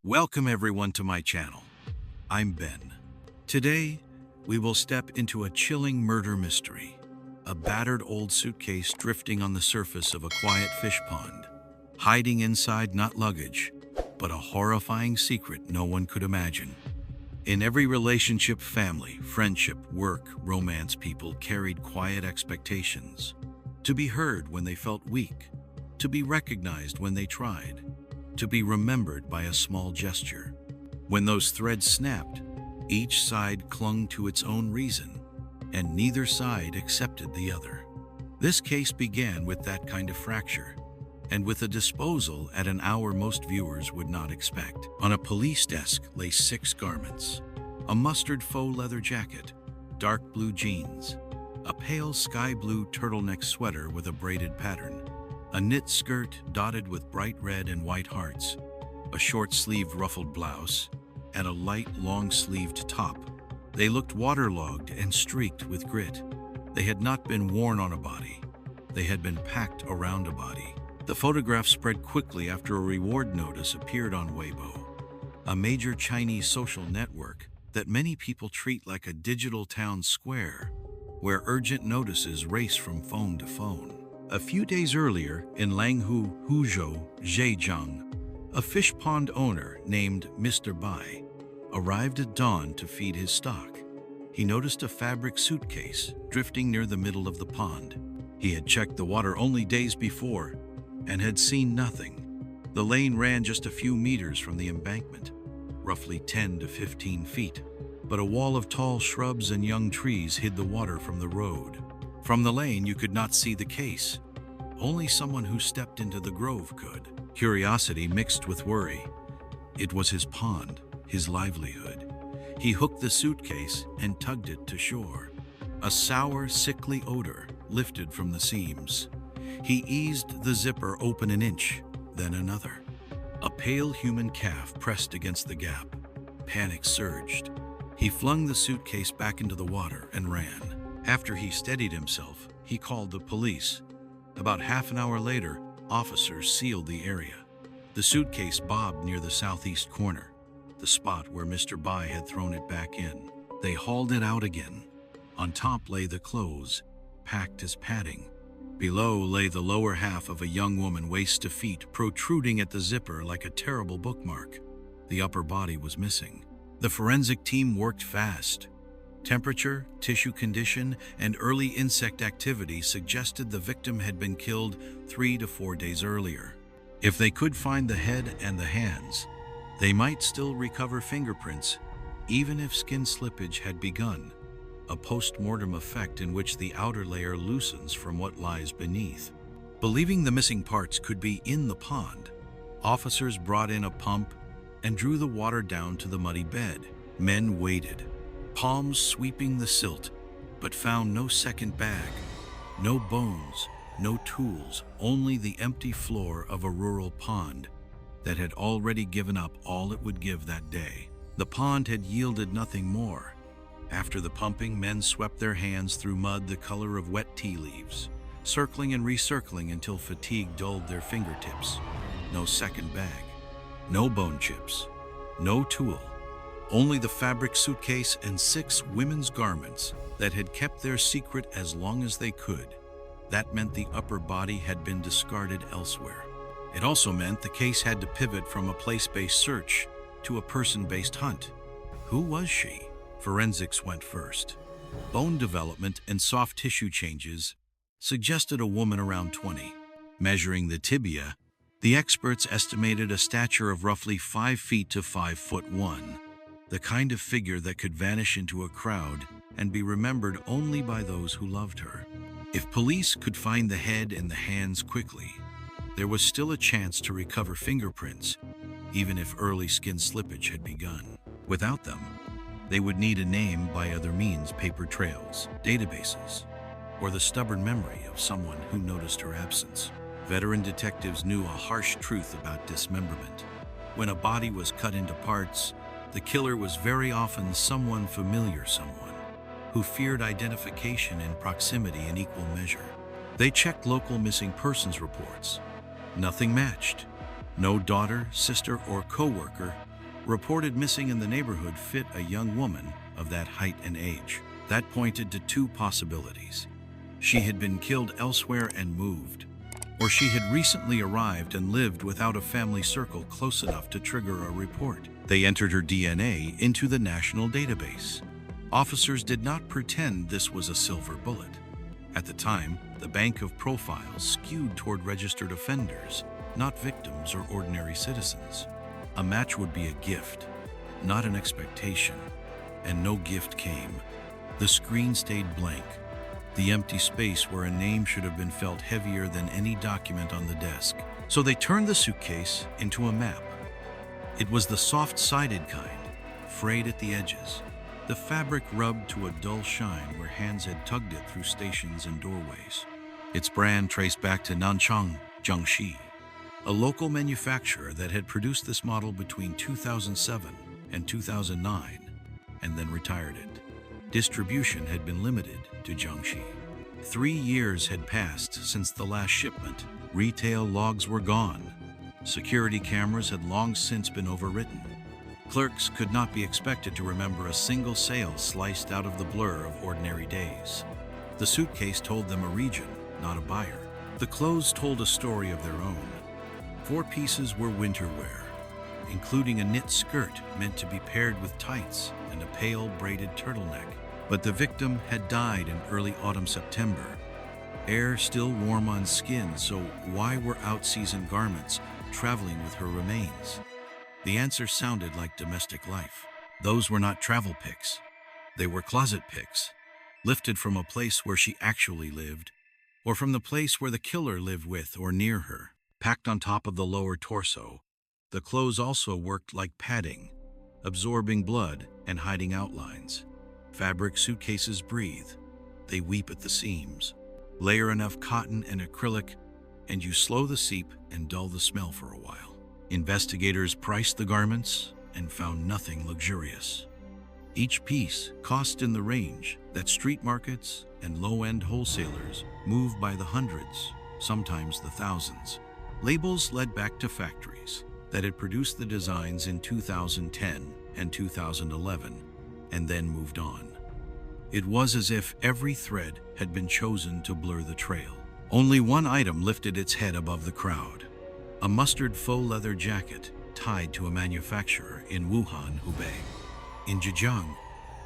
Welcome everyone to my channel. I'm Ben. Today, we will step into a chilling murder mystery. A battered old suitcase drifting on the surface of a quiet fish pond. Hiding inside not luggage, but a horrifying secret no one could imagine. In every relationship, family, friendship, work, romance, people carried quiet expectations. To be heard when they felt weak. To be recognized when they tried. To be remembered by a small gesture. When those threads snapped, each side clung to its own reason, and neither side accepted the other. This case began with that kind of fracture, and with a disposal at an hour most viewers would not expect. On a police desk lay 6 garments: a mustard faux leather jacket, dark blue jeans, a pale sky blue turtleneck sweater with a braided pattern, a knit skirt dotted with bright red and white hearts, a short-sleeved ruffled blouse, and a light long-sleeved top. They looked waterlogged and streaked with grit. They had not been worn on a body. They had been packed around a body. The photograph spread quickly after a reward notice appeared on Weibo, a major Chinese social network that many people treat like a digital town square, where urgent notices race from phone to phone. A few days earlier, in Langhu, Huzhou, Zhejiang, a fish pond owner named Mr. Bai arrived at dawn to feed his stock. He noticed a fabric suitcase drifting near the middle of the pond. He had checked the water only days before and had seen nothing. The lane ran just a few meters from the embankment, roughly 10 to 15 feet, but a wall of tall shrubs and young trees hid the water from the road. From the lane, you could not see the case. Only someone who stepped into the grove could. Curiosity mixed with worry. It was his pond, his livelihood. He hooked the suitcase and tugged it to shore. A sour, sickly odor lifted from the seams. He eased the zipper open an inch, then another. A pale human calf pressed against the gap. Panic surged. He flung the suitcase back into the water and ran. After he steadied himself, he called the police. About half an hour later, officers sealed the area. The suitcase bobbed near the southeast corner, the spot where Mr. Bai had thrown it back in. They hauled it out again. On top lay the clothes, packed as padding. Below lay the lower half of a young woman waist to feet, protruding at the zipper like a terrible bookmark. The upper body was missing. The forensic team worked fast. Temperature, tissue condition, and early insect activity suggested the victim had been killed 3 to 4 days earlier. If they could find the head and the hands, they might still recover fingerprints, even if skin slippage had begun, a post-mortem effect in which the outer layer loosens from what lies beneath. Believing the missing parts could be in the pond, officers brought in a pump and drew the water down to the muddy bed. Men waited, palms sweeping the silt, but found no second bag, no bones, no tools, only the empty floor of a rural pond that had already given up all it would give that day. The pond had yielded nothing more. After the pumping, men swept their hands through mud the color of wet tea leaves, circling and recircling until fatigue dulled their fingertips. No second bag, no bone chips, no tool. Only the fabric suitcase and 6 women's garments that had kept their secret as long as they could. That meant the upper body had been discarded elsewhere. It also meant the case had to pivot from a place-based search to a person-based hunt. Who was she? Forensics went first. Bone development and soft tissue changes suggested a woman around 20. Measuring the tibia, the experts estimated a stature of roughly 5 feet to 5'1", the kind of figure that could vanish into a crowd and be remembered only by those who loved her. If police could find the head and the hands quickly, there was still a chance to recover fingerprints, even if early skin slippage had begun. Without them, they would need a name by other means: paper trails, databases, or the stubborn memory of someone who noticed her absence. Veteran detectives knew a harsh truth about dismemberment. When a body was cut into parts, the killer was very often someone familiar, someone who feared identification and proximity in equal measure. They checked local missing persons reports. Nothing matched. No daughter, sister, or co-worker reported missing in the neighborhood fit a young woman of that height and age. That pointed to two possibilities. She had been killed elsewhere and moved, or she had recently arrived and lived without a family circle close enough to trigger a report. They entered her DNA into the national database. Officers did not pretend this was a silver bullet. At the time, the bank of profiles skewed toward registered offenders, not victims or ordinary citizens. A match would be a gift, not an expectation, and no gift came. The screen stayed blank, the empty space where a name should have been felt heavier than any document on the desk. So they turned the suitcase into a map. It was the soft-sided kind, frayed at the edges, the fabric rubbed to a dull shine where hands had tugged it through stations and doorways. Its brand traced back to Nanchang, Jiangxi, a local manufacturer that had produced this model between 2007 and 2009, and then retired it. Distribution had been limited to Jiangxi. 3 years had passed since the last shipment. Retail logs were gone. Security cameras had long since been overwritten. Clerks could not be expected to remember a single sale sliced out of the blur of ordinary days. The suitcase told them a region, not a buyer. The clothes told a story of their own. 4 pieces were winter wear, including a knit skirt meant to be paired with tights and a pale braided turtleneck. But the victim had died in early autumn-September. Air still warm on skin, so why were out-season garments traveling with her remains? The answer sounded like domestic life. Those were not travel pics. They were closet pics, lifted from a place where she actually lived, or from the place where the killer lived with or near her. Packed on top of the lower torso, the clothes also worked like padding, absorbing blood and hiding outlines. Fabric suitcases breathe. They weep at the seams. Layer enough cotton and acrylic, and you slow the seep and dull the smell for a while. Investigators priced the garments and found nothing luxurious. Each piece cost in the range that street markets and low-end wholesalers move by the hundreds, sometimes the thousands. Labels led back to factories that had produced the designs in 2010 and 2011, and then moved on. It was as if every thread had been chosen to blur the trail. Only one item lifted its head above the crowd: a mustard faux leather jacket tied to a manufacturer in Wuhan, Hubei. In Zhejiang,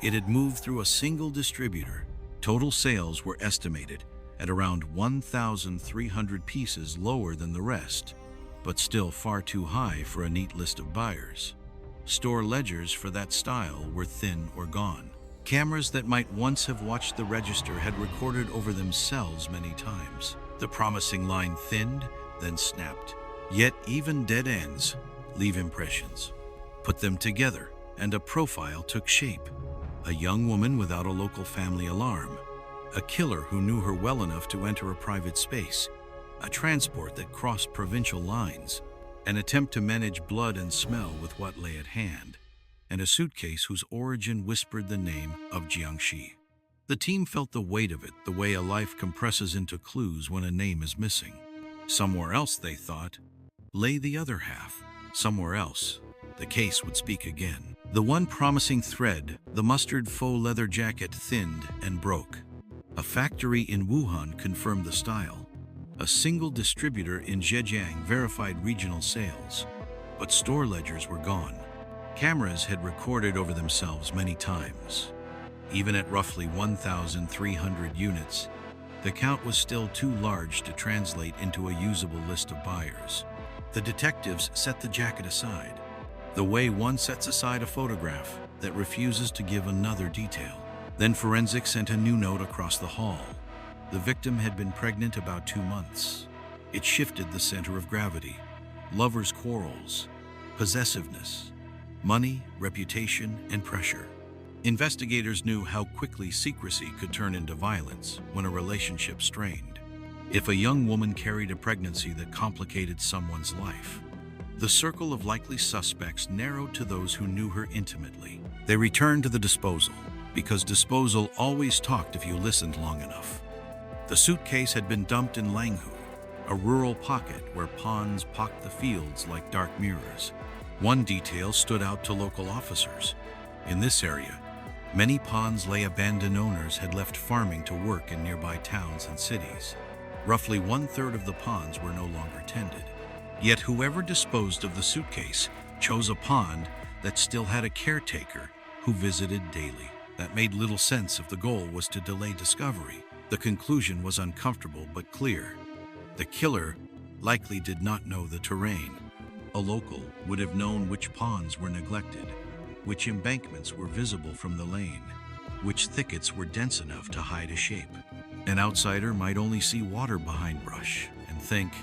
it had moved through a single distributor. Total sales were estimated at around 1,300 pieces, lower than the rest, but still far too high for a neat list of buyers. Store ledgers for that style were thin or gone. Cameras that might once have watched the register had recorded over themselves many times. The promising line thinned, then snapped. Yet even dead ends leave impressions. Put them together, and a profile took shape. A young woman without a local family alarm. A killer who knew her well enough to enter a private space. A transport that crossed provincial lines. An attempt to manage blood and smell with what lay at hand. And a suitcase whose origin whispered the name of Jiangxi. The team felt the weight of it, the way a life compresses into clues when a name is missing. Somewhere else, they thought, lay the other half. Somewhere else, the case would speak again. The one promising thread, the mustard faux leather jacket, thinned and broke. A factory in Wuhan confirmed the style. A single distributor in Zhejiang verified regional sales, but store ledgers were gone. Cameras had recorded over themselves many times. Even at roughly 1,300 units, the count was still too large to translate into a usable list of buyers. The detectives set the jacket aside, the way one sets aside a photograph that refuses to give another detail. Then forensics sent a new note across the hall. The victim had been pregnant about 2 months. It shifted the center of gravity. Lovers' quarrels, possessiveness, money, reputation, and pressure. Investigators knew how quickly secrecy could turn into violence when a relationship strained. If a young woman carried a pregnancy that complicated someone's life, the circle of likely suspects narrowed to those who knew her intimately. They returned to the disposal, because disposal always talked if you listened long enough. The suitcase had been dumped in Langhu, a rural pocket where ponds pocked the fields like dark mirrors. One detail stood out to local officers. In this area, many ponds lay abandoned. Owners had left farming to work in nearby towns and cities. Roughly 1/3 of the ponds were no longer tended. Yet whoever disposed of the suitcase chose a pond that still had a caretaker who visited daily. That made little sense if the goal was to delay discovery. The conclusion was uncomfortable but clear. The killer likely did not know the terrain. A local would have known which ponds were neglected, which embankments were visible from the lane, which thickets were dense enough to hide a shape. An outsider might only see water behind brush and think,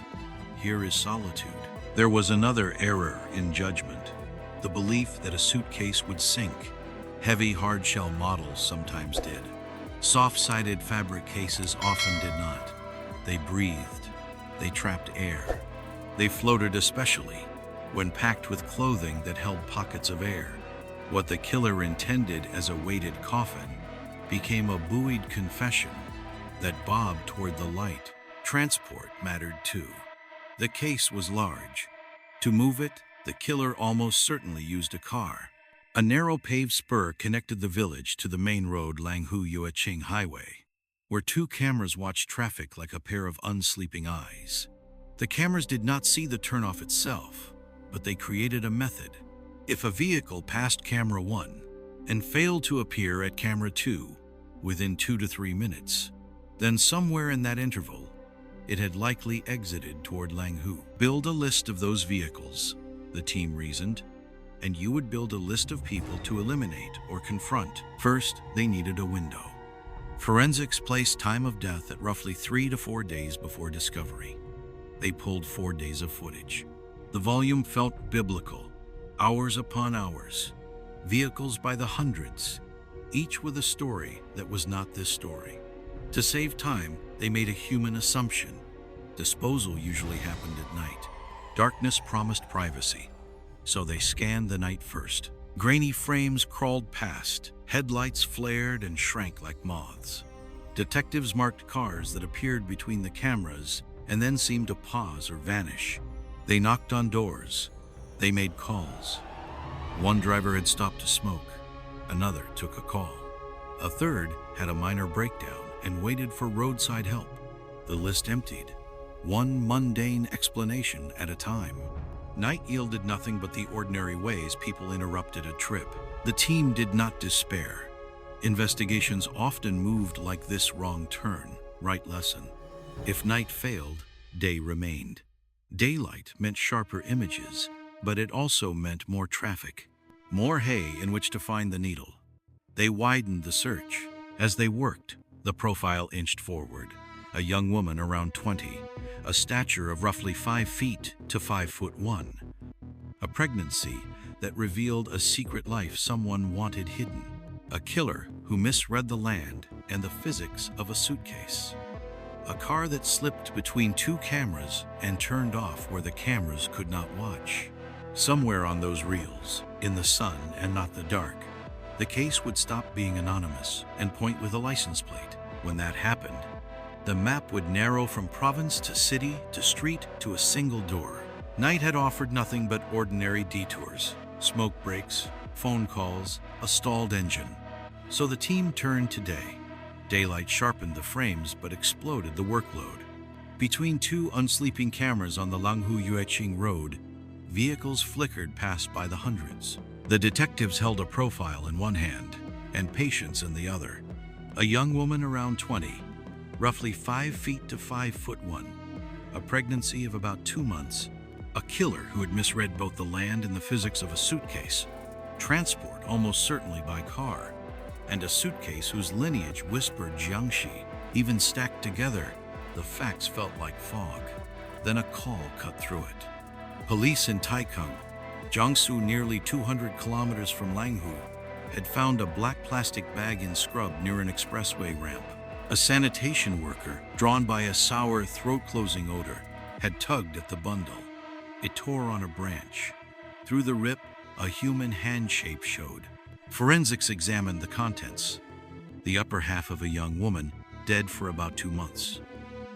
here is solitude. There was another error in judgment, the belief that a suitcase would sink. Heavy hard-shell models sometimes did. Soft-sided fabric cases often did not. They breathed. They trapped air. They floated, especially when packed with clothing that held pockets of air. What the killer intended as a weighted coffin became a buoyed confession that bobbed toward the light. Transport mattered too. The case was large. To move it, the killer almost certainly used a car. A narrow paved spur connected the village to the main road Langhu Yueching Highway, where two cameras watched traffic like a pair of unsleeping eyes. The cameras did not see the turnoff itself, but they created a method. If a vehicle passed camera 1 and failed to appear at camera 2 within 2 to 3 minutes, then somewhere in that interval, it had likely exited toward Langhu. Build a list of those vehicles, the team reasoned, and you would build a list of people to eliminate or confront. First, they needed a window. Forensics placed time of death at roughly 3 to 4 days before discovery. They pulled 4 days of footage. The volume felt biblical, hours upon hours, vehicles by the hundreds, each with a story that was not this story. To save time, they made a human assumption. Disposal usually happened at night. Darkness promised privacy, so they scanned the night first. Grainy frames crawled past, headlights flared and shrank like moths. Detectives marked cars that appeared between the cameras and then seemed to pause or vanish. They knocked on doors. They made calls. One driver had stopped to smoke. Another took a call. A third had a minor breakdown and waited for roadside help. The list emptied, one mundane explanation at a time. Night yielded nothing but the ordinary ways people interrupted a trip. The team did not despair. Investigations often moved like this: wrong turn, right lesson. If night failed, day remained. Daylight meant sharper images, but it also meant more traffic, more hay in which to find the needle. They widened the search. As they worked, the profile inched forward. A young woman around 20, a stature of roughly 5 feet to 5'1". A pregnancy that revealed a secret life someone wanted hidden. A killer who misread the land and the physics of a suitcase. A car that slipped between 2 cameras and turned off where the cameras could not watch. Somewhere on those reels, in the sun and not the dark, the case would stop being anonymous and point with a license plate. When that happened, the map would narrow from province to city to street to a single door. Night had offered nothing but ordinary detours, smoke breaks, phone calls, a stalled engine. So the team turned to day. Daylight sharpened the frames but exploded the workload. Between 2 unsleeping cameras on the Langhu Yueching Road, vehicles flickered past by the hundreds. The detectives held a profile in one hand and patience in the other. A young woman around 20, roughly 5 feet to 5'1", a pregnancy of about 2 months, a killer who had misread both the land and the physics of a suitcase, transport almost certainly by car, and a suitcase whose lineage whispered Jiangxi. Even stacked together, the facts felt like fog. Then a call cut through it. Police in Taikang, Jiangsu, nearly 200 kilometers from Langhu, had found a black plastic bag in scrub near an expressway ramp. A sanitation worker, drawn by a sour, throat-closing odor, had tugged at the bundle. It tore on a branch. Through the rip, a human hand shape showed. Forensics examined the contents. The upper half of a young woman, dead for about 2 months.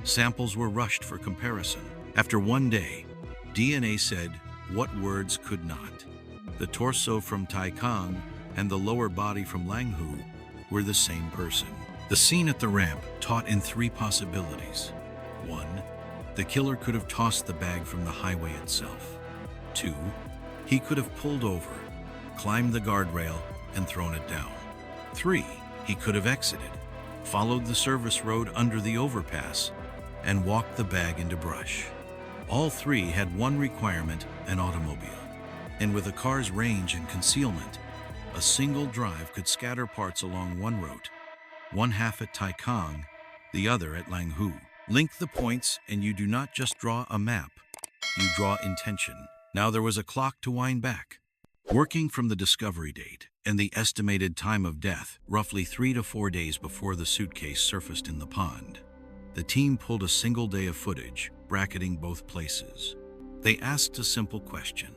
Samples were rushed for comparison. After 1 day, DNA said what words could not. The torso from Taikang and the lower body from Langhu were the same person. The scene at the ramp taught in three possibilities. 1. The killer could have tossed the bag from the highway itself. 2. He could have pulled over, climbed the guardrail, and thrown it down. 3. He could have exited, followed the service road under the overpass, and walked the bag into brush. All three had one requirement: an automobile. And with a car's range and concealment, a single drive could scatter parts along one route, one half at Taikang, the other at Langhu. Link the points and you do not just draw a map, you draw intention. Now there was a clock to wind back. Working from the discovery date and the estimated time of death, roughly 3 to 4 days before the suitcase surfaced in the pond, the team pulled a single day of footage, bracketing both places. They asked a simple question: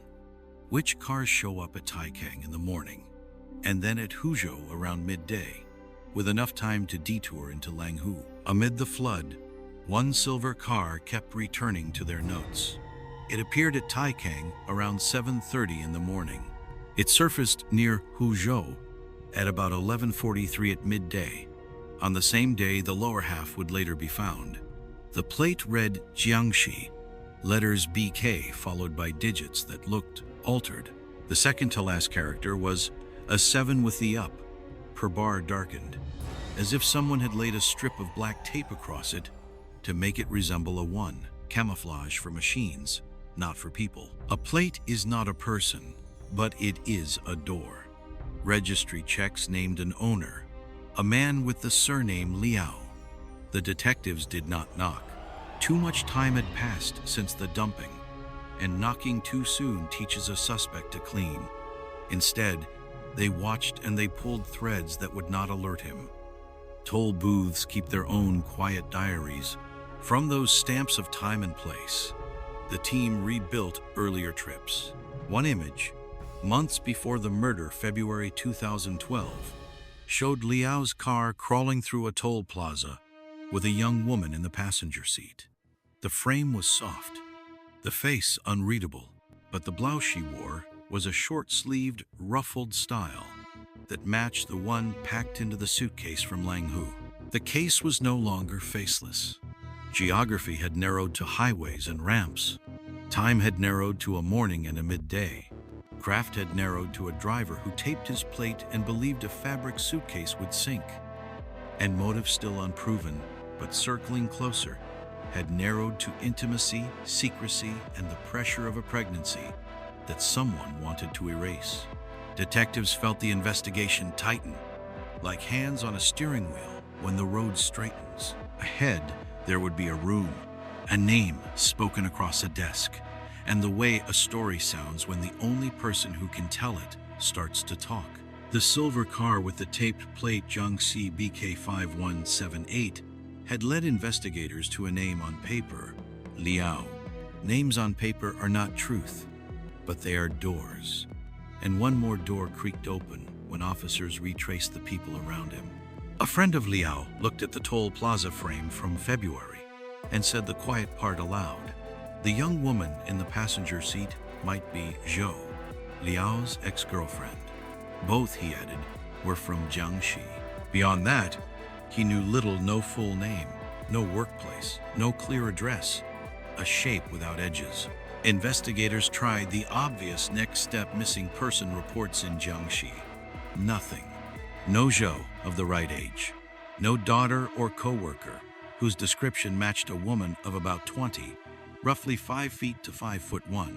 which cars show up at Taikang in the morning, and then at Huzhou around midday, with enough time to detour into Langhu? Amid the flood, one silver car kept returning to their notes. It appeared at Taikang around 7:30 in the morning. It surfaced near Huzhou at about 11:43 at midday. On the same day, the lower half would later be found. The plate read Jiangxi, letters BK followed by digits that looked altered. The second to last character was a 7 with the up, per bar darkened, as if someone had laid a strip of black tape across it to make it resemble a 1, camouflage for machines, not for people. A plate is not a person, but it is a door. Registry checks named an owner, a man with the surname Liao. The detectives did not knock. Too much time had passed since the dumping, and knocking too soon teaches a suspect to clean. Instead, they watched and they pulled threads that would not alert him. Toll booths keep their own quiet diaries. From those stamps of time and place, the team rebuilt earlier trips. One image, months before the murder, February 2012, showed Liao's car crawling through a toll plaza with a young woman in the passenger seat. The frame was soft, the face unreadable, but the blouse she wore was a short-sleeved, ruffled style that matched the one packed into the suitcase from Langhu. The case was no longer faceless. Geography had narrowed to highways and ramps. Time had narrowed to a morning and a midday. Craft had narrowed to a driver who taped his plate and believed a fabric suitcase would sink. And motive still unproven, but circling closer, had narrowed to intimacy, secrecy, and the pressure of a pregnancy that someone wanted to erase. Detectives felt the investigation tighten, like hands on a steering wheel when the road straightens. Ahead, there would be a room, a name spoken across a desk, and the way a story sounds when the only person who can tell it starts to talk. The silver car with the taped plate Jiangxi BK5178 had led investigators to a name on paper, Liao. Names on paper are not truth, but they are doors. And one more door creaked open when officers retraced the people around him. A friend of Liao looked at the toll plaza frame from February and said the quiet part aloud. The young woman in the passenger seat might be Zhou, Liao's ex-girlfriend. Both, he added, were from Jiangxi. Beyond that, he knew little. No full name, no workplace, no clear address, a shape without edges. Investigators tried the obvious next step: missing person reports in Jiangxi. Nothing. No Zhou of the right age. No daughter or co-worker whose description matched a woman of about 20, roughly 5 feet to 5'1".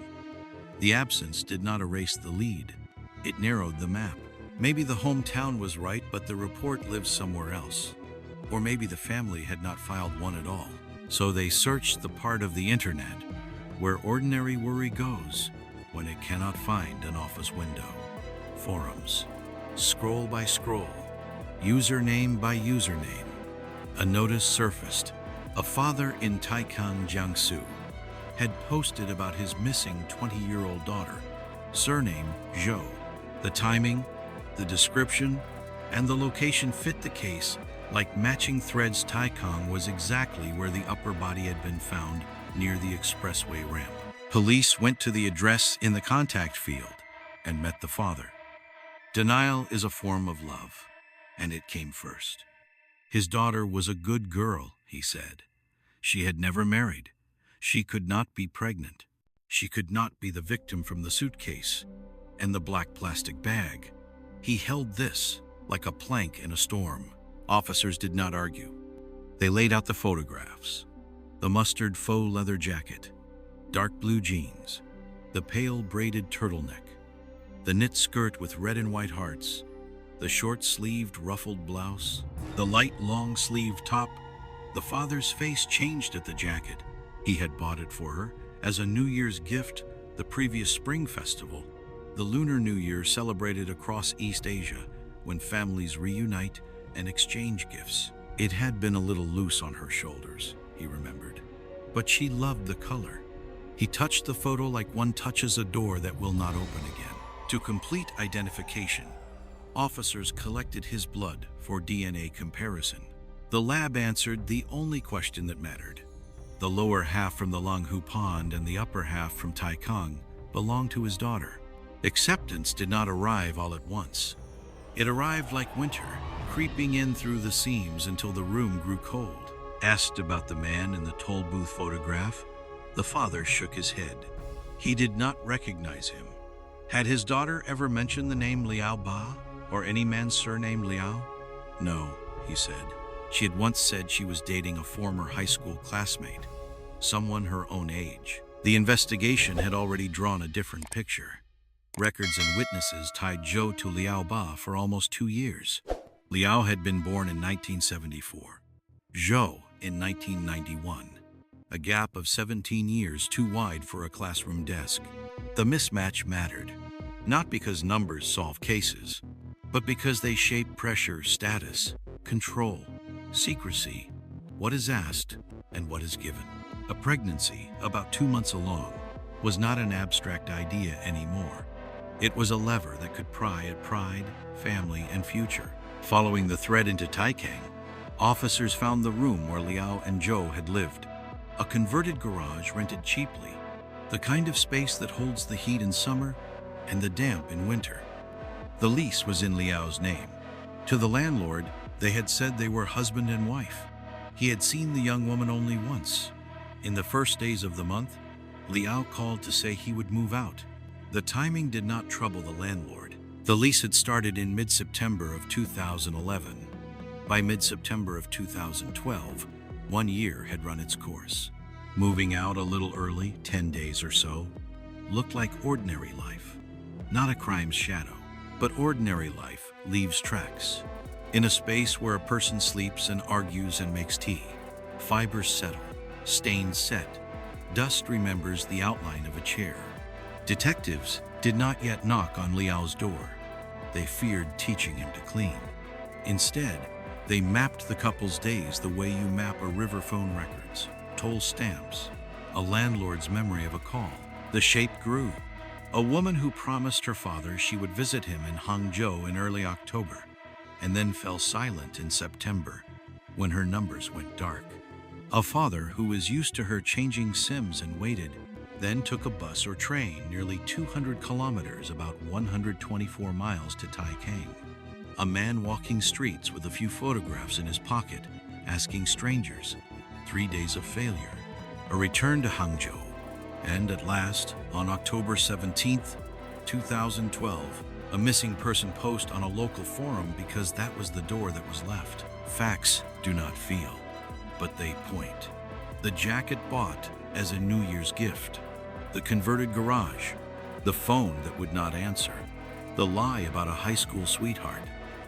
The absence did not erase the lead. It narrowed the map. Maybe the hometown was right, but the report lived somewhere else. Or maybe the family had not filed one at all. So they searched the part of the internet where ordinary worry goes when it cannot find an office window. Forums. Scroll by scroll. Username by username. A notice surfaced. A father in Taikang, Jiangsu, had posted about his missing 20-year-old daughter, surname Zhou. The timing, the description, and the location fit the case like matching threads. Taikang was exactly where the upper body had been found, near the expressway ramp. Police went to the address in the contact field and met the father. Denial is a form of love, and it came first. His daughter was a good girl, he said. She had never married. She could not be pregnant. She could not be the victim from the suitcase and the black plastic bag. He held this like a plank in a storm. Officers did not argue. They laid out the photographs: the mustard faux leather jacket, dark blue jeans, the pale braided turtleneck, the knit skirt with red and white hearts, the short-sleeved ruffled blouse, the light long-sleeved top. The father's face changed at the jacket. He had bought it for her as a New Year's gift the previous spring festival, the Lunar New Year celebrated across East Asia when families reunite and exchange gifts. It had been a little loose on her shoulders, he remembered, but she loved the color. He touched the photo like one touches a door that will not open again. To complete identification, officers collected his blood for DNA comparison. The lab answered the only question that mattered. The lower half from the Longhu Pond and the upper half from Tai Kang belonged to his daughter. Acceptance did not arrive all at once. It arrived like winter, creeping in through the seams until the room grew cold. Asked about the man in the toll booth photograph, the father shook his head. He did not recognize him. Had his daughter ever mentioned the name LiaoBa or any man's surname Liao? No, he said. She had once said she was dating a former high school classmate, someone her own age. The investigation had already drawn a different picture. Records and witnesses tied Zhou to LiaoBa for almost 2 years. Liao had been born in 1974, Zhou in 1991, a gap of 17 years too wide for a classroom desk. The mismatch mattered, not because numbers solve cases, but because they shape pressure, status, control, secrecy, what is asked and what is given. A pregnancy, about 2 months along, was not an abstract idea anymore. It was a lever that could pry at pride, family, and future. Following the thread into Taikang, officers found the room where Liao and Zhou had lived. A converted garage rented cheaply, the kind of space that holds the heat in summer and the damp in winter. The lease was in Liao's name. To the landlord, they had said they were husband and wife. He had seen the young woman only once. In the first days of the month, Liao called to say he would move out. The timing did not trouble the landlord. The lease had started in mid-September of 2011. By mid-September of 2012, 1 year had run its course. Moving out a little early, 10 days or so, looked like ordinary life. Not a crime's shadow, but ordinary life leaves tracks. In a space where a person sleeps and argues and makes tea, fibers settle, stains set, dust remembers the outline of a chair. Detectives did not yet knock on Liao's door. They feared teaching him to clean. Instead, they mapped the couple's days the way you map a river phone records, toll stamps, a landlord's memory of a call. The shape grew. A woman who promised her father she would visit him in Hangzhou in early October, and then fell silent in September when her numbers went dark. A father who was used to her changing SIMs and waited, then took a bus or train nearly 200 kilometers, about 124 miles to Taikang. A man walking streets with a few photographs in his pocket, asking strangers. 3 days of failure. A return to Hangzhou. And at last, on October 17th, 2012, a missing person post on a local forum because that was the door that was left. Facts do not feel, but they point. The jacket bought as a New Year's gift. The converted garage. The phone that would not answer. The lie about a high school sweetheart.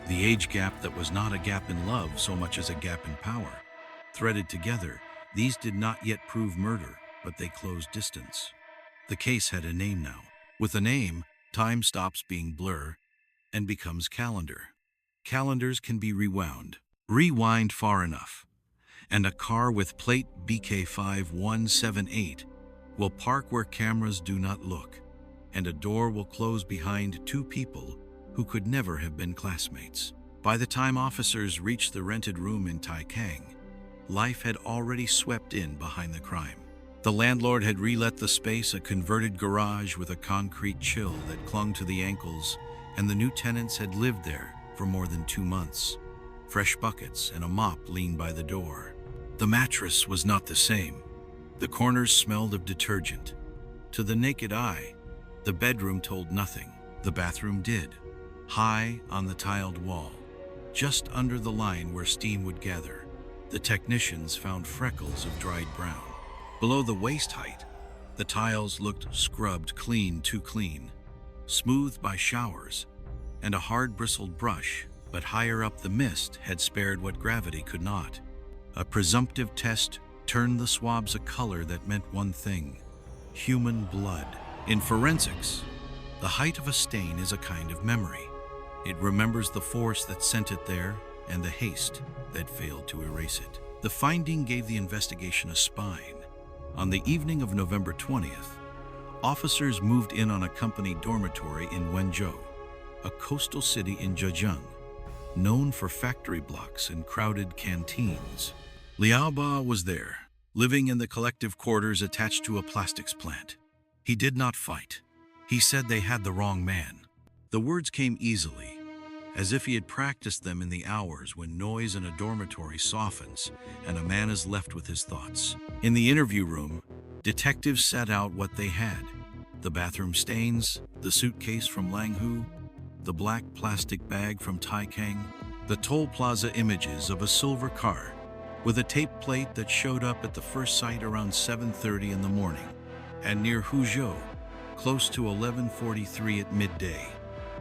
The age gap that was not a gap in love so much as a gap in power. Threaded together, these did not yet prove murder, but they closed distance. The case had a name now. With a name, time stops being blur and becomes calendar. Calendars can be rewound. Rewind far enough, and a car with plate BK5178 will park where cameras do not look, and a door will close behind two people who could never have been classmates. By the time officers reached the rented room in Taikang, life had already swept in behind the crime. The landlord had relet the space, a converted garage with a concrete chill that clung to the ankles, and the new tenants had lived there for more than 2 months. Fresh buckets and a mop leaned by the door. The mattress was not the same. The corners smelled of detergent. To the naked eye, the bedroom told nothing. The bathroom did. High on the tiled wall, just under the line where steam would gather, the technicians found freckles of dried brown. Below the waist height, the tiles looked scrubbed clean, too clean, smoothed by showers, and a hard bristled brush, but higher up the mist had spared what gravity could not. A presumptive test turned the swabs a color that meant one thing: human blood. In forensics, the height of a stain is a kind of memory. It remembers the force that sent it there and the haste that failed to erase it. The finding gave the investigation a spine. On the evening of November 20th, officers moved in on a company dormitory in Wenzhou, a coastal city in Zhejiang, known for factory blocks and crowded canteens. LiaoBa was there, living in the collective quarters attached to a plastics plant. He did not fight. He said they had the wrong man. The words came easily, as if he had practiced them in the hours when noise in a dormitory softens and a man is left with his thoughts. In the interview room, detectives set out what they had: the bathroom stains, the suitcase from Langhu, the black plastic bag from Taikang, the toll plaza images of a silver car with a tape plate that showed up at the first sight around 7:30 in the morning, and near Huzhou, close to 11:43 at midday,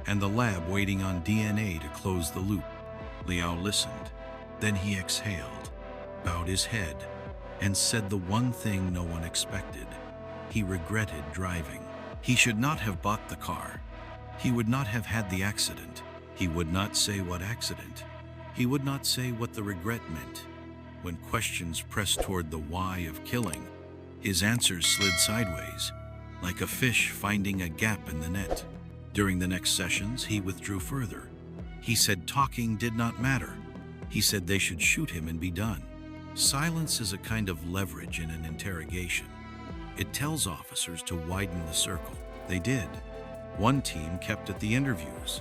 and the lab waiting on DNA to close the loop. Liao listened. Then he exhaled, bowed his head, and said the one thing no one expected. He regretted driving. He should not have bought the car. He would not have had the accident. He would not say what accident. He would not say what the regret meant. When questions pressed toward the why of killing, his answers slid sideways, like a fish finding a gap in the net. During the next sessions, he withdrew further. He said talking did not matter. He said they should shoot him and be done. Silence is a kind of leverage in an interrogation. It tells officers to widen the circle. They did. One team kept at the interviews.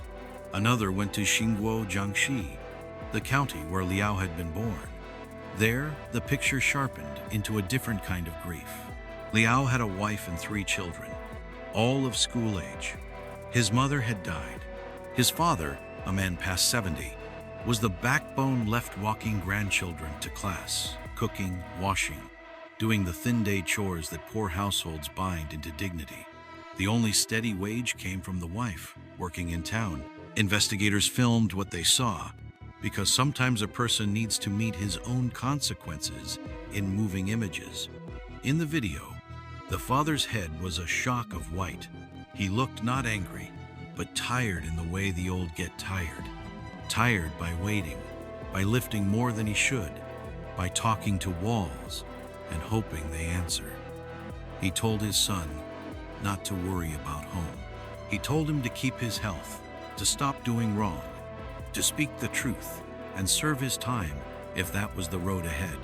Another went to Xinguo, Jiangxi, the county where Liao had been born. There, the picture sharpened into a different kind of grief. Liao had a wife and 3 children, all of school age. His mother had died. His father, a man past 70, was the backbone left walking grandchildren to class, cooking, washing, doing the thin-day chores that poor households bind into dignity. The only steady wage came from the wife, working in town. Investigators filmed what they saw, because sometimes a person needs to meet his own consequences in moving images. In the video, the father's head was a shock of white. He looked not angry, but tired in the way the old get tired. Tired by waiting, by lifting more than he should, by talking to walls and hoping they answer. He told his son not to worry about home. He told him to keep his health, to stop doing wrong, to speak the truth, and serve his time if that was the road ahead.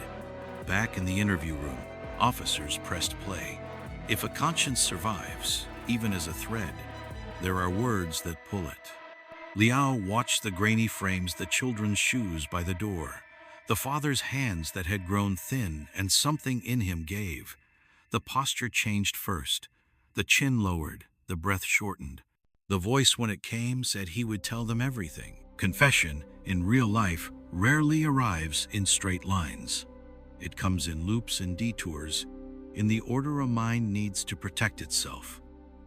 Back in the interview room, officers pressed play. If a conscience survives, even as a thread, there are words that pull it. Liao watched the grainy frames, the children's shoes by the door, the father's hands that had grown thin, and something in him gave. The posture changed first. The chin lowered, the breath shortened. The voice, when it came, said he would tell them everything. Confession, in real life, rarely arrives in straight lines. It comes in loops and detours, in the order a mind needs to protect itself.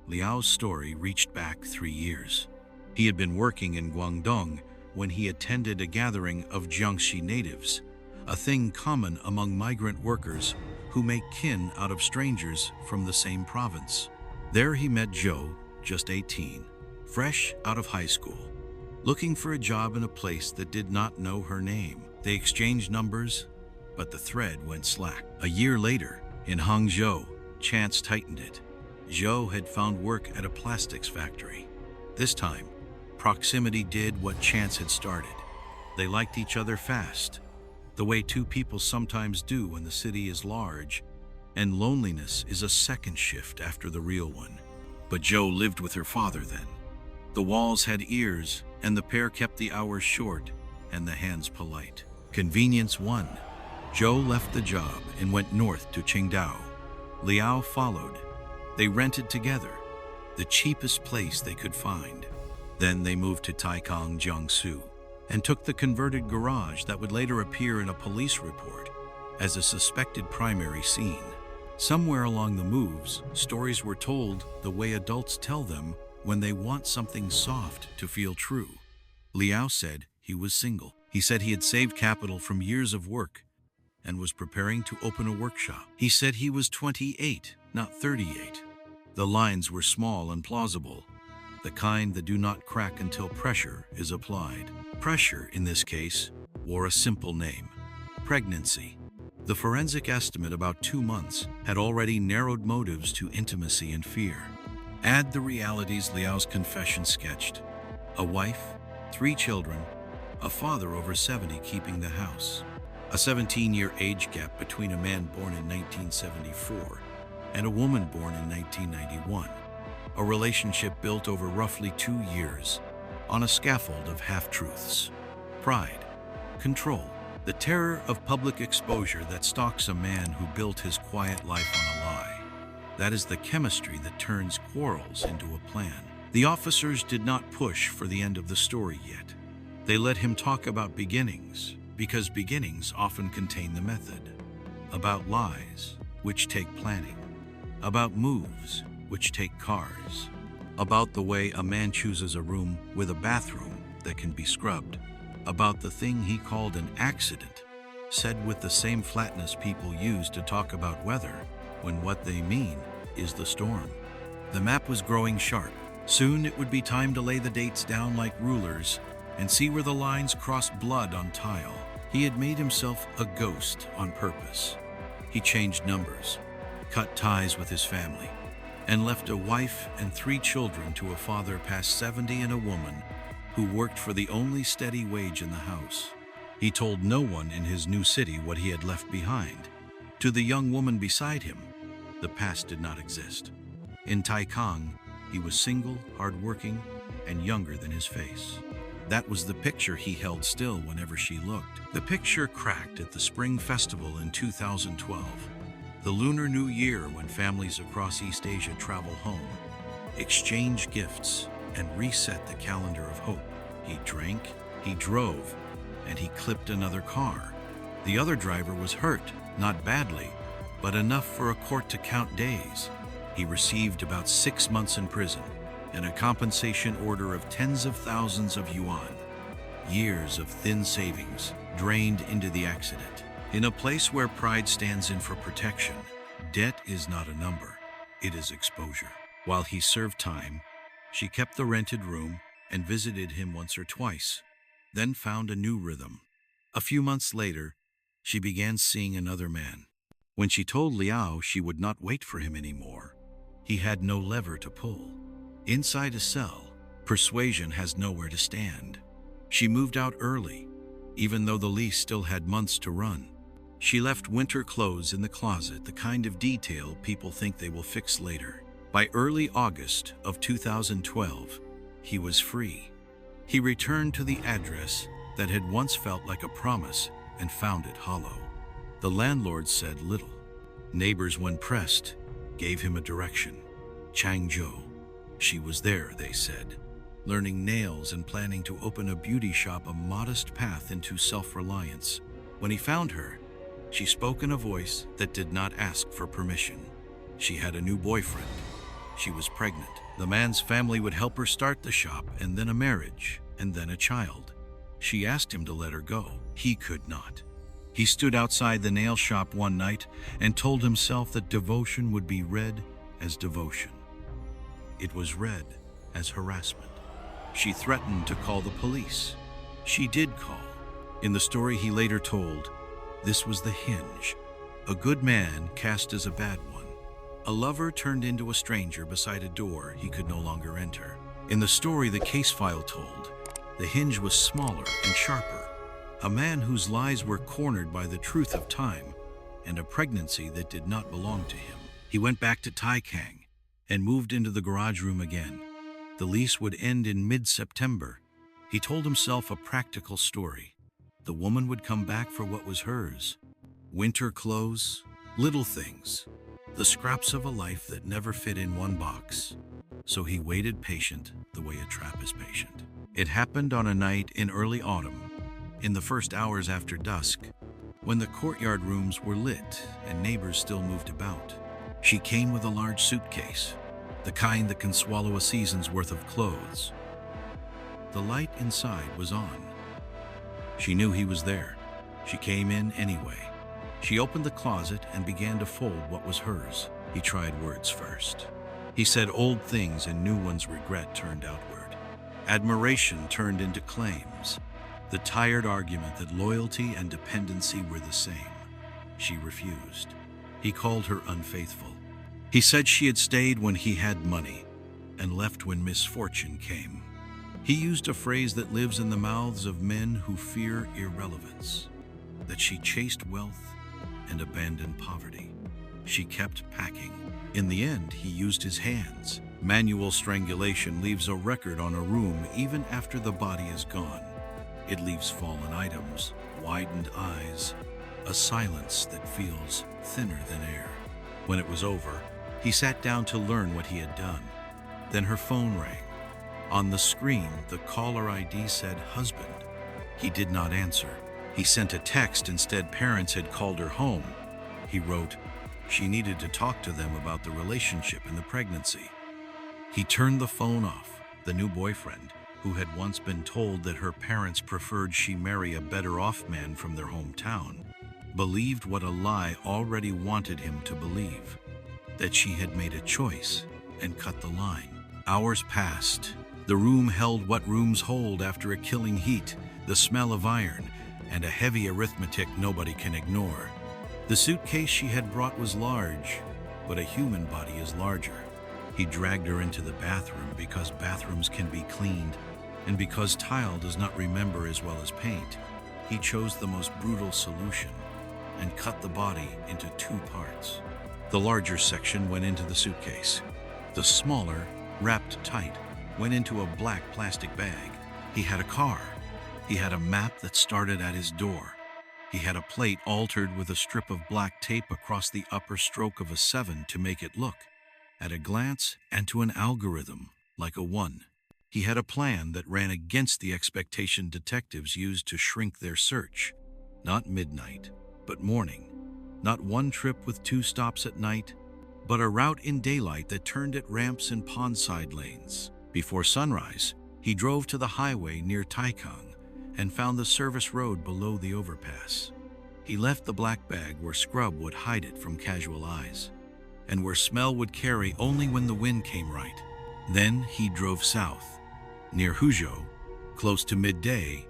Liao's story reached back 3 years. He had been working in Guangdong when he attended a gathering of Jiangxi natives, a thing common among migrant workers who make kin out of strangers from the same province. There he met Zhou, just 18, fresh out of high school, looking for a job in a place that did not know her name. They exchanged numbers, but the thread went slack. A year later, in Hangzhou, chance tightened it. Zhou had found work at a plastics factory. This time, proximity did what chance had started. They liked each other fast, the way 2 people sometimes do when the city is large and loneliness is a second shift after the real one. But Joe lived with her father then. The walls had ears, and the pair kept the hours short and the hands polite. Convenience won. Joe left the job and went north to Qingdao. Liao followed. They rented together, the cheapest place they could find. Then they moved to Taikang, Jiangsu, and took the converted garage that would later appear in a police report as a suspected primary scene. Somewhere along the moves, stories were told the way adults tell them when they want something soft to feel true. Liao said he was single. He said he had saved capital from years of work and was preparing to open a workshop. He said he was 28, not 38. The lines were small and plausible, the kind that do not crack until pressure is applied. Pressure, in this case, wore a simple name: pregnancy. The forensic estimate, about 2 months, had already narrowed motives to intimacy and fear. Add the realities Liao's confession sketched: a wife, 3 children, a father over 70 keeping the house, a 17-year age gap between a man born in 1974 and a woman born in 1991, a relationship built over roughly 2 years on a scaffold of half-truths, pride, control, the terror of public exposure that stalks a man who built his quiet life on a lie. That is the chemistry that turns quarrels into a plan. The officers did not push for the end of the story yet. They let him talk about beginnings, because beginnings often contain the method. About lies, which take planning. About moves, which take cars. About the way a man chooses a room with a bathroom that can be scrubbed. About the thing he called an accident, said with the same flatness people use to talk about weather, when what they mean is the storm. The map was growing sharp. Soon it would be time to lay the dates down like rulers and see where the lines crossed blood on tile. He had made himself a ghost on purpose. He changed numbers, cut ties with his family, and left a wife and 3 children to a father past 70 and a woman who worked for the only steady wage in the house. He told no one in his new city what he had left behind. To the young woman beside him, the past did not exist. In Taikang, he was single, hardworking, and younger than his face. That was the picture he held still whenever she looked. The picture cracked at the Spring Festival in 2012, the Lunar New Year when families across East Asia travel home, exchange gifts, and reset the calendar of hope. He drank, he drove, and he clipped another car. The other driver was hurt, not badly, but enough for a court to count days. He received about 6 months in prison and a compensation order of tens of thousands of yuan. Years of thin savings drained into the accident. In a place where pride stands in for protection, debt is not a number, it is exposure. While he served time, she kept the rented room and visited him once or twice, then found a new rhythm. A few months later, she began seeing another man. When she told Liao she would not wait for him anymore, he had no lever to pull. Inside a cell, persuasion has nowhere to stand. She moved out early, even though the lease still had months to run. She left winter clothes in the closet, the kind of detail people think they will fix later. By early August of 2012, he was free. He returned to the address that had once felt like a promise and found it hollow. The landlord said little. Neighbors, when pressed, gave him a direction: Changzhou. She was there, they said, learning nails and planning to open a beauty shop, a modest path into self-reliance. When he found her, she spoke in a voice that did not ask for permission. She had a new boyfriend. She was pregnant. The man's family would help her start the shop, and then a marriage, and then a child. She asked him to let her go. He could not. He stood outside the nail shop one night and told himself that devotion would be read as devotion. It was read as harassment. She threatened to call the police. She did call. In the story he later told, this was the hinge. A good man cast as a bad one. A lover turned into a stranger beside a door he could no longer enter. In the story the case file told, the hinge was smaller and sharper. A man whose lies were cornered by the truth of time and a pregnancy that did not belong to him. He went back to Taikang and moved into the garage room again. The lease would end in mid-September. He told himself a practical story. The woman would come back for what was hers. Winter clothes, little things, the scraps of a life that never fit in one box. So he waited patient the way a trap is patient. It happened on a night in early autumn, in the first hours after dusk, when the courtyard rooms were lit and neighbors still moved about. She came with a large suitcase, the kind that can swallow a season's worth of clothes. The light inside was on. She knew he was there. She came in anyway. She opened the closet and began to fold what was hers. He tried words first. He said old things and new ones. Regret turned outward. Admiration turned into claims. The tired argument that loyalty and dependency were the same. She refused. He called her unfaithful. He said she had stayed when he had money and left when misfortune came. He used a phrase that lives in the mouths of men who fear irrelevance, that she chased wealth and abandoned poverty. She kept packing. In the end, he used his hands. Manual strangulation leaves a record on a room even after the body is gone. It leaves fallen items, widened eyes, a silence that feels thinner than air. When it was over, he sat down to learn what he had done. Then her phone rang. On the screen, the caller ID said husband. He did not answer. He sent a text instead. Parents had called her home. He wrote, she needed to talk to them about the relationship and the pregnancy. He turned the phone off. The new boyfriend, who had once been told that her parents preferred she marry a better-off man from their hometown, believed what a lie already wanted him to believe, that she had made a choice and cut the line. Hours passed. The room held what rooms hold after a killing heat, the smell of iron, and a heavy arithmetic nobody can ignore. The suitcase she had brought was large, but a human body is larger. He dragged her into the bathroom because bathrooms can be cleaned, and because tile does not remember as well as paint. He chose the most brutal solution and cut the body into 2 parts. The larger section went into the suitcase. The smaller, wrapped tight, went into a black plastic bag. He had a car. He had a map that started at his door. He had a plate altered with a strip of black tape across the upper stroke of a 7 to make it look, at a glance and to an algorithm, like a 1. He had a plan that ran against the expectation detectives used to shrink their search. Not midnight, but morning. Not one trip with 2 stops at night, but a route in daylight that turned at ramps and pondside lanes. Before sunrise, he drove to the highway near Taikang and found the service road below the overpass. He left the black bag where scrub would hide it from casual eyes, and where smell would carry only when the wind came right. Then he drove south. Near Huzhou, close to midday,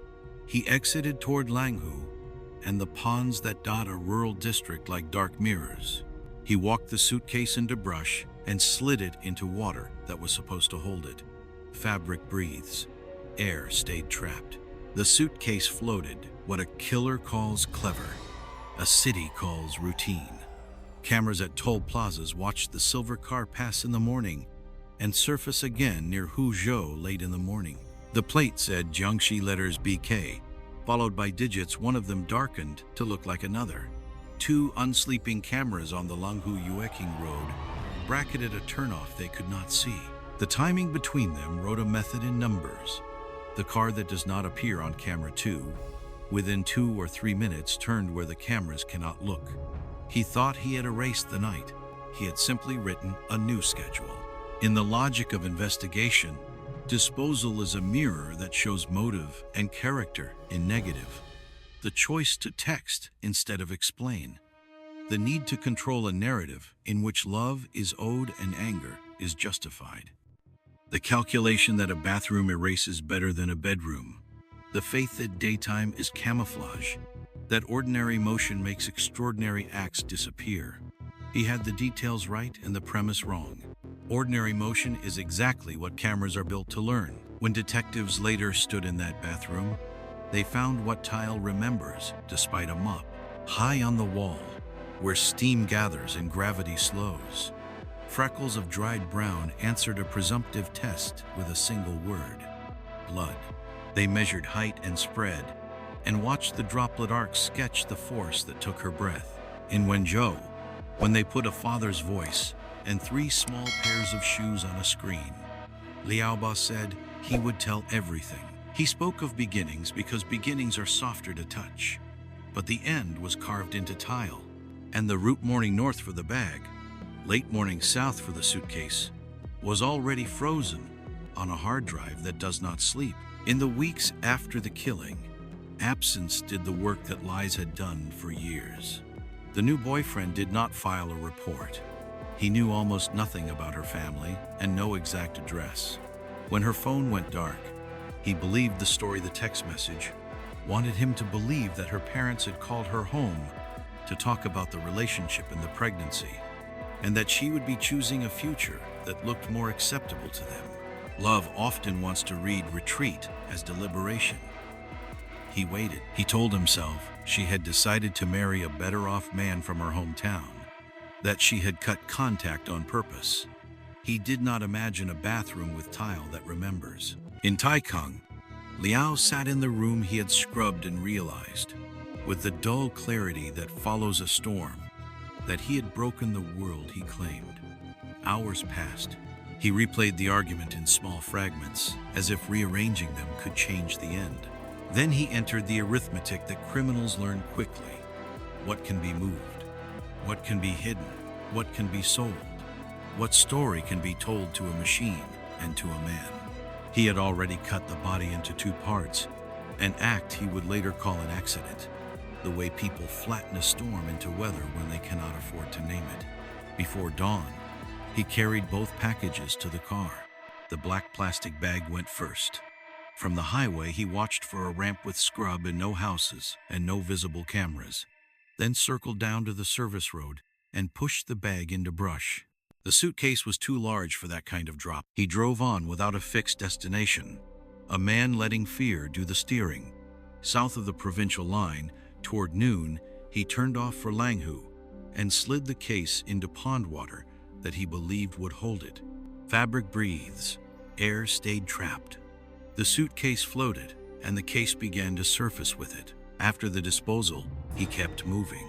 he exited toward Langhu and the ponds that dot a rural district like dark mirrors. He walked the suitcase into brush and slid it into water that was supposed to hold it. Fabric breathes. Air stayed trapped. The suitcase floated, what a killer calls clever, a city calls routine. Cameras at toll plazas watched the silver car pass in the morning and surface again near Huzhou late in the morning. The plate said Jiangxi letters BK, followed by digits, one of them darkened to look like another. 2 unsleeping cameras on the Langhu-Yueqing road bracketed a turnoff they could not see. The timing between them wrote a method in numbers. The car that does not appear on camera 2, within 2 or 3 minutes, turned where the cameras cannot look. He thought he had erased the night. He had simply written a new schedule. In the logic of investigation, disposal is a mirror that shows motive and character in negative. The choice to text instead of explain. The need to control a narrative in which love is owed and anger is justified. The calculation that a bathroom erases better than a bedroom. The faith that daytime is camouflage, that ordinary motion makes extraordinary acts disappear. He had the details right and the premise wrong. Ordinary motion is exactly what cameras are built to learn. When detectives later stood in that bathroom, they found what tile remembers despite a mop. High on the wall, where steam gathers and gravity slows. Freckles of dried brown answered a presumptive test with a single word: blood. They measured height and spread, and watched the droplet arc sketch the force that took her breath. In Wenzhou, when they put a father's voice and 3 small pairs of shoes on a screen, LiaoBa said he would tell everything. He spoke of beginnings because beginnings are softer to touch. But the end was carved into tile, and the route morning north for the bag, late morning south for the suitcase, was already frozen on a hard drive that does not sleep. In the weeks after the killing, absence did the work that lies had done for years. The new boyfriend did not file a report. He knew almost nothing about her family and no exact address. When her phone went dark, he believed the story the text message wanted him to believe that her parents had called her home to talk about the relationship and the pregnancy, and that she would be choosing a future that looked more acceptable to them. Love often wants to read retreat as deliberation. He waited. He told himself she had decided to marry a better-off man from her hometown, that she had cut contact on purpose. He did not imagine a bathroom with tile that remembers. In Taikang, Liao sat in the room he had scrubbed and realized, with the dull clarity that follows a storm, that he had broken the world he claimed. Hours passed. He replayed the argument in small fragments, as if rearranging them could change the end. Then he entered the arithmetic that criminals learn quickly. What can be moved? What can be hidden? What can be sold? What story can be told to a machine and to a man? He had already cut the body into 2 parts, an act he would later call an accident, the way people flatten a storm into weather when they cannot afford to name it. Before dawn, he carried both packages to the car. The black plastic bag went first. From the highway, he watched for a ramp with scrub and no houses and no visible cameras, then circled down to the service road and pushed the bag into brush. The suitcase was too large for that kind of drop. He drove on without a fixed destination, a man letting fear do the steering. South of the provincial line, toward noon, he turned off for Langhu and slid the case into pond water that he believed would hold it. Fabric breathes. Air stayed trapped. The suitcase floated, and the case began to surface with it. After the disposal, he kept moving.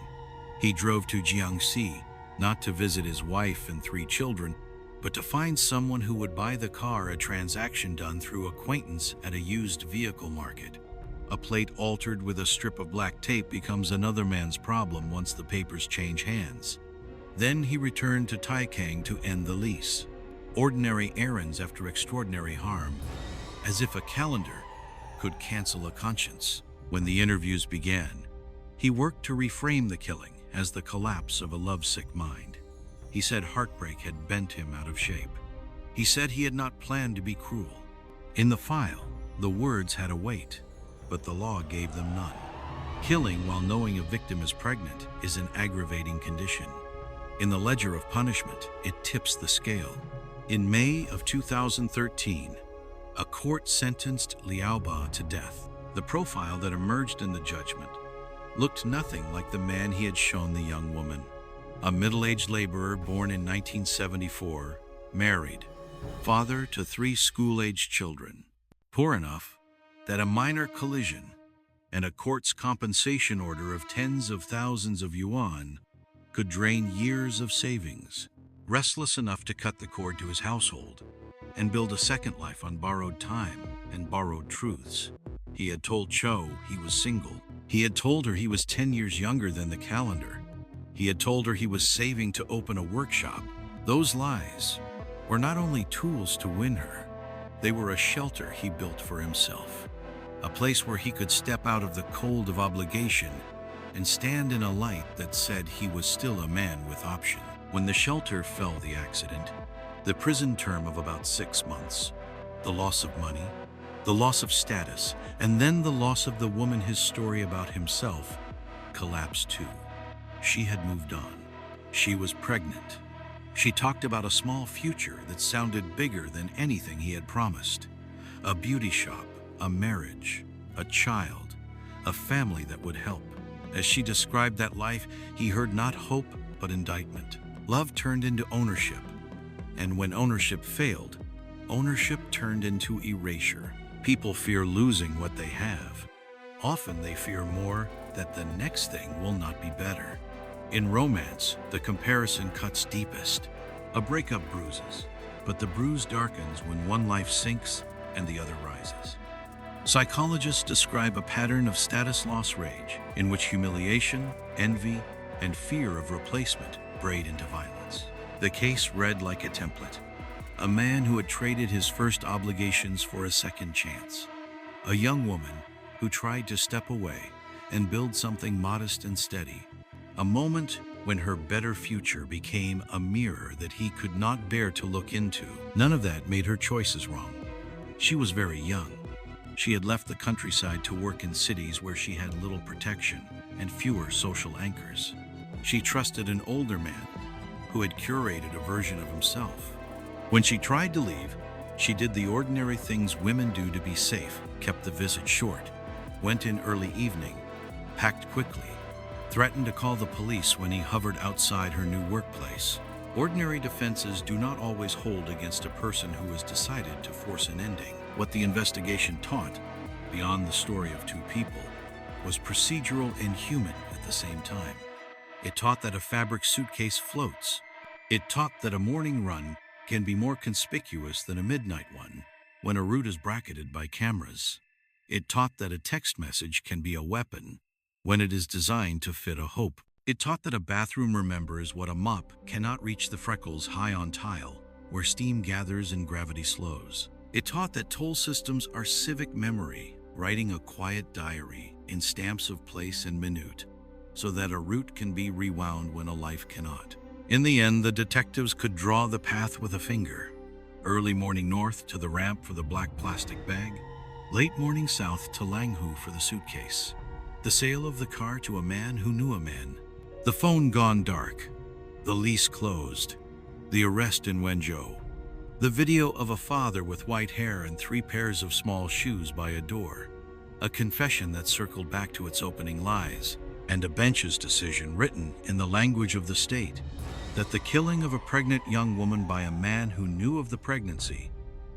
He drove to Jiangxi, not to visit his wife and 3 children, but to find someone who would buy the car, a transaction done through acquaintance at a used vehicle market. A plate altered with a strip of black tape becomes another man's problem once the papers change hands. Then he returned to Taikang to end the lease. Ordinary errands after extraordinary harm, as if a calendar could cancel a conscience. When the interviews began, he worked to reframe the killing as the collapse of a lovesick mind. He said heartbreak had bent him out of shape. He said he had not planned to be cruel. In the file, the words had a weight, but the law gave them none. Killing while knowing a victim is pregnant is an aggravating condition. In the ledger of punishment, it tips the scale. In May of 2013, a court sentenced LiaoBa to death. The profile that emerged in the judgment looked nothing like the man he had shown the young woman. A middle-aged laborer born in 1974, married, father to 3 school-aged children. Poor enough that a minor collision and a court's compensation order of tens of thousands of yuan could drain years of savings. Restless enough to cut the cord to his household and build a second life on borrowed time and borrowed truths. He had told Cho he was single. He had told her he was 10 years younger than the calendar. He had told her he was saving to open a workshop. Those lies were not only tools to win her, they were a shelter he built for himself, a place where he could step out of the cold of obligation and stand in a light that said he was still a man with option. When the shelter fell the accident, the prison term of about 6 months, the loss of money, the loss of status, and then the loss of the woman his story about himself collapsed too. She had moved on. She was pregnant. She talked about a small future that sounded bigger than anything he had promised. A beauty shop, a marriage, a child, a family that would help. As she described that life, he heard not hope but indictment. Love turned into ownership, and when ownership failed, ownership turned into erasure. People fear losing what they have. Often they fear more that the next thing will not be better. In romance, the comparison cuts deepest. A breakup bruises, but the bruise darkens when one life sinks and the other rises. Psychologists describe a pattern of status loss rage in which humiliation, envy, and fear of replacement braid into violence. The case read like a template. A man who had traded his first obligations for a second chance. A young woman who tried to step away and build something modest and steady. A moment when her better future became a mirror that he could not bear to look into. None of that made her choices wrong. She was very young. She had left the countryside to work in cities where she had little protection and fewer social anchors. She trusted an older man who had curated a version of himself. When she tried to leave, she did the ordinary things women do to be safe, kept the visit short, went in early evening, packed quickly, threatened to call the police when he hovered outside her new workplace. Ordinary defenses do not always hold against a person who has decided to force an ending. What the investigation taught, beyond the story of two people, was procedural and human at the same time. It taught that a fabric suitcase floats. It taught that a morning run can be more conspicuous than a midnight one when a route is bracketed by cameras. It taught that a text message can be a weapon when it is designed to fit a hope. It taught that a bathroom remembers what a mop cannot reach: the freckles high on tile, where steam gathers and gravity slows. It taught that toll systems are civic memory, writing a quiet diary in stamps of place and minute, so that a route can be rewound when a life cannot. In the end, the detectives could draw the path with a finger. Early morning north to the ramp for the black plastic bag, late morning south to Langhu for the suitcase. The sale of the car to a man who knew a man. The phone gone dark. The lease closed. The arrest in Wenzhou. The video of a father with white hair and 3 pairs of small shoes by a door. A confession that circled back to its opening lies. And a bench's decision written in the language of the state that the killing of a pregnant young woman by a man who knew of the pregnancy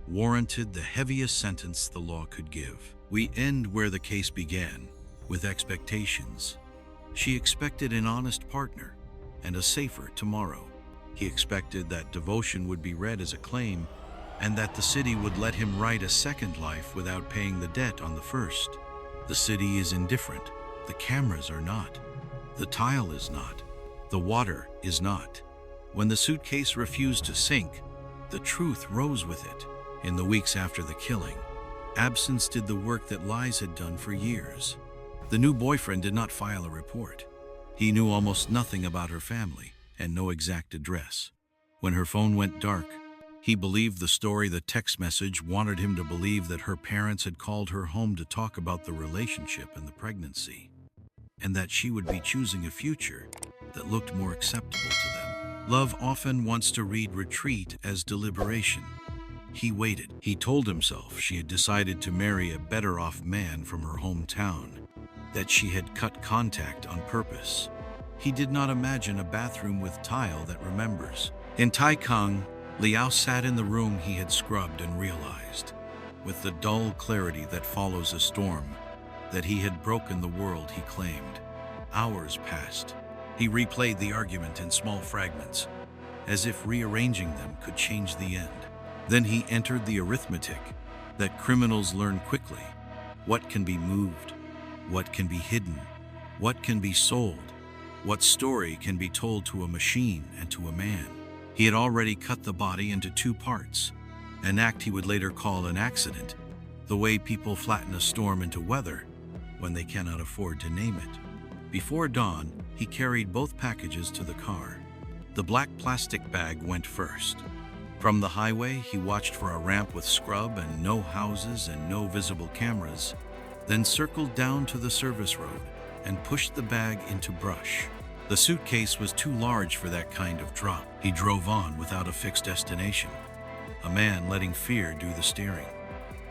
warranted the heaviest sentence the law could give. We end where the case began, with expectations. She expected an honest partner and a safer tomorrow. He expected that devotion would be read as a claim and that the city would let him write a second life without paying the debt on the first. The city is indifferent. The cameras are not. The tile is not. The water is not. When the suitcase refused to sink, the truth rose with it. In the weeks after the killing, absence did the work that lies had done for years. The new boyfriend did not file a report. He knew almost nothing about her family and no exact address. When her phone went dark, he believed the story. The text message wanted him to believe that her parents had called her home to talk about the relationship and the pregnancy, and that she would be choosing a future that looked more acceptable to them. Love often wants to read retreat as deliberation. He waited. He told himself she had decided to marry a better-off man from her hometown, that she had cut contact on purpose. He did not imagine a bathroom with tile that remembers. In Taikang, Liao sat in the room he had scrubbed and realized, with the dull clarity that follows a storm, that he had broken the world he claimed. Hours passed. He replayed the argument in small fragments, as if rearranging them could change the end. Then he entered the arithmetic that criminals learn quickly. What can be moved? What can be hidden? What can be sold? What story can be told to a machine and to a man? He had already cut the body into 2 parts, an act he would later call an accident, the way people flatten a storm into weather when they cannot afford to name it. Before dawn, he carried both packages to the car. The black plastic bag went first. From the highway, he watched for a ramp with scrub and no houses and no visible cameras, then circled down to the service road and pushed the bag into brush. The suitcase was too large for that kind of drop. He drove on without a fixed destination, a man letting fear do the steering.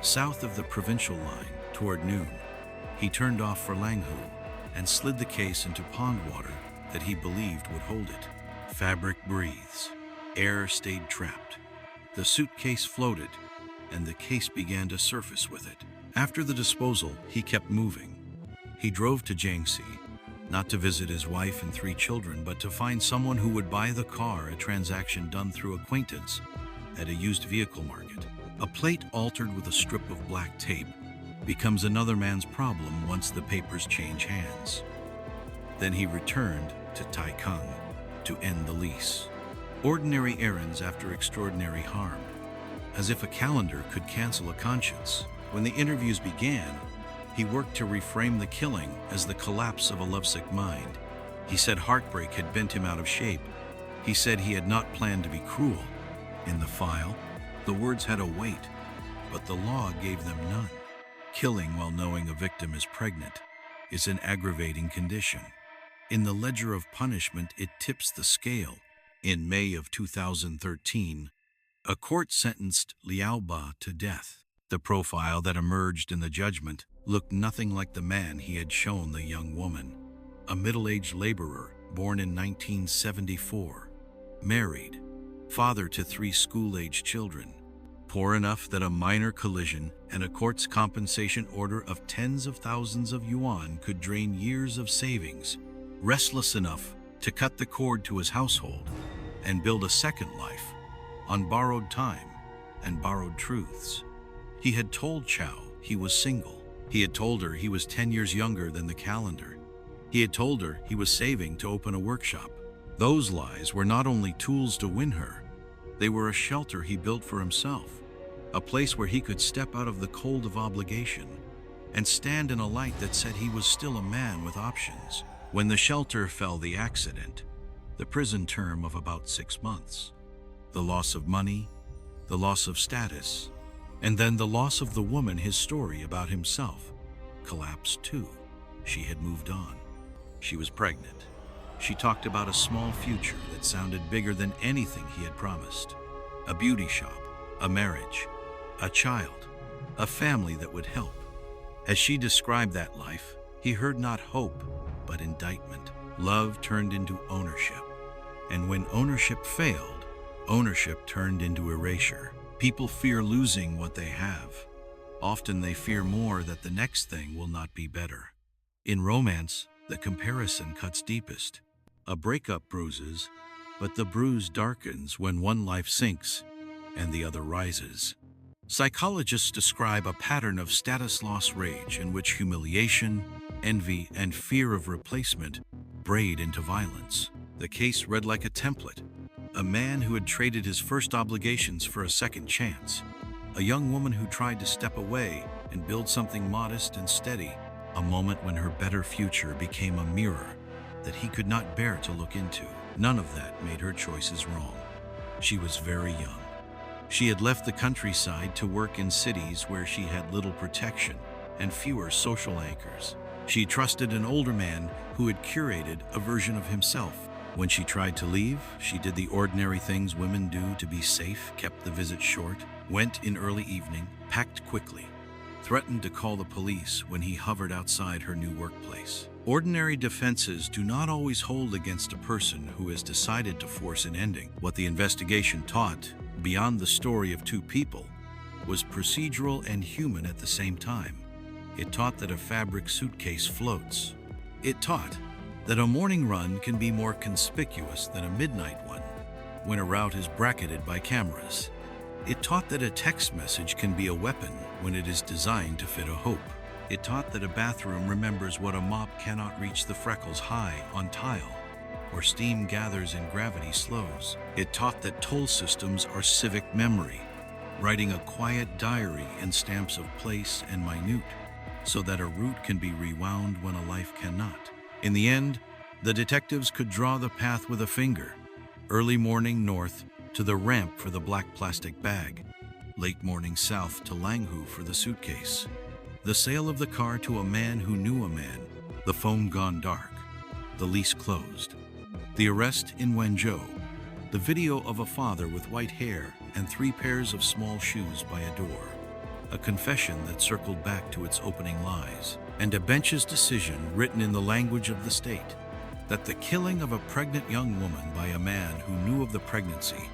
South of the provincial line, toward noon, he turned off for Langhu and slid the case into pond water that he believed would hold it. Fabric breathes. Air stayed trapped. The suitcase floated, and the case began to surface with it. After the disposal, he kept moving. He drove to Jiangxi, not to visit his wife and 3 children, but to find someone who would buy the car, a transaction done through acquaintance at a used vehicle market. A plate altered with a strip of black tape becomes another man's problem once the papers change hands. Then he returned to Taikung to end the lease. Ordinary errands after extraordinary harm. As if a calendar could cancel a conscience. When the interviews began, he worked to reframe the killing as the collapse of a lovesick mind. He said heartbreak had bent him out of shape. He said he had not planned to be cruel. In the file, the words had a weight, but the law gave them none. Killing while knowing a victim is pregnant is an aggravating condition. In the ledger of punishment, it tips the scale. In May of 2013, a court sentenced LiaoBa to death. The profile that emerged in the judgment looked nothing like the man he had shown the young woman. A middle-aged laborer born in 1974, married, father to 3 school-aged children, poor enough that a minor collision and a court's compensation order of tens of thousands of yuan could drain years of savings, restless enough to cut the cord to his household and build a second life on borrowed time and borrowed truths. He had told Chow he was single. He had told her he was 10 years younger than the calendar. He had told her he was saving to open a workshop. Those lies were not only tools to win her, they were a shelter he built for himself, a place where he could step out of the cold of obligation and stand in a light that said he was still a man with options. When the shelter fell, the accident, the prison term of about 6 months, the loss of money, the loss of status, and then the loss of the woman his story about himself collapsed too. She had moved on. She was pregnant. She talked about a small future that sounded bigger than anything he had promised. A beauty shop, a marriage, a child, a family that would help. As she described that life, he heard not hope, but indictment. Love turned into ownership. And when ownership failed, ownership turned into erasure. People fear losing what they have. Often they fear more that the next thing will not be better. In romance, the comparison cuts deepest. A breakup bruises, but the bruise darkens when one life sinks and the other rises. Psychologists describe a pattern of status loss rage in which humiliation, envy, and fear of replacement braid into violence. The case read like a template. A man who had traded his first obligations for a second chance. A young woman who tried to step away and build something modest and steady. A moment when her better future became a mirror that he could not bear to look into. None of that made her choices wrong. She was very young. She had left the countryside to work in cities where she had little protection and fewer social anchors. She trusted an older man who had curated a version of himself. When she tried to leave, she did the ordinary things women do to be safe, kept the visit short, went in early evening, packed quickly, threatened to call the police when he hovered outside her new workplace. Ordinary defenses do not always hold against a person who has decided to force an ending. What the investigation taught, beyond the story of 2 people, was procedural and human at the same time. It taught that a fabric suitcase floats. It taught that a morning run can be more conspicuous than a midnight one when a route is bracketed by cameras. It taught that a text message can be a weapon when it is designed to fit a hope. It taught that a bathroom remembers what a mop cannot reach: the freckles high on tile, or steam gathers and gravity slows. It taught that toll systems are civic memory, writing a quiet diary in stamps of place and minute, so that a route can be rewound when a life cannot. In the end, the detectives could draw the path with a finger. Early morning north to the ramp for the black plastic bag. Late morning south to Langhu for the suitcase. The sale of the car to a man who knew a man. The phone gone dark. The lease closed. The arrest in Wenzhou. The video of a father with white hair and 3 pairs of small shoes by a door. A confession that circled back to its opening lies. and a bench's decision written in the language of the state, that the killing of a pregnant young woman by a man who knew of the pregnancy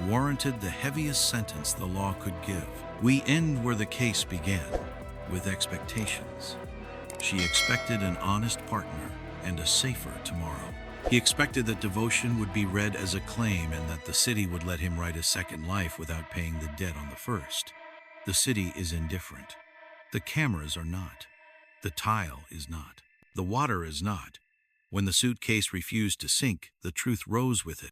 warranted the heaviest sentence the law could give. We end where the case began, with expectations. She expected an honest partner and a safer tomorrow. He expected that devotion would be read as a claim and that the city would let him write a second life without paying the debt on the first. The city is indifferent. The cameras are not. The tile is not. The water is not. When the suitcase refused to sink, the truth rose with it.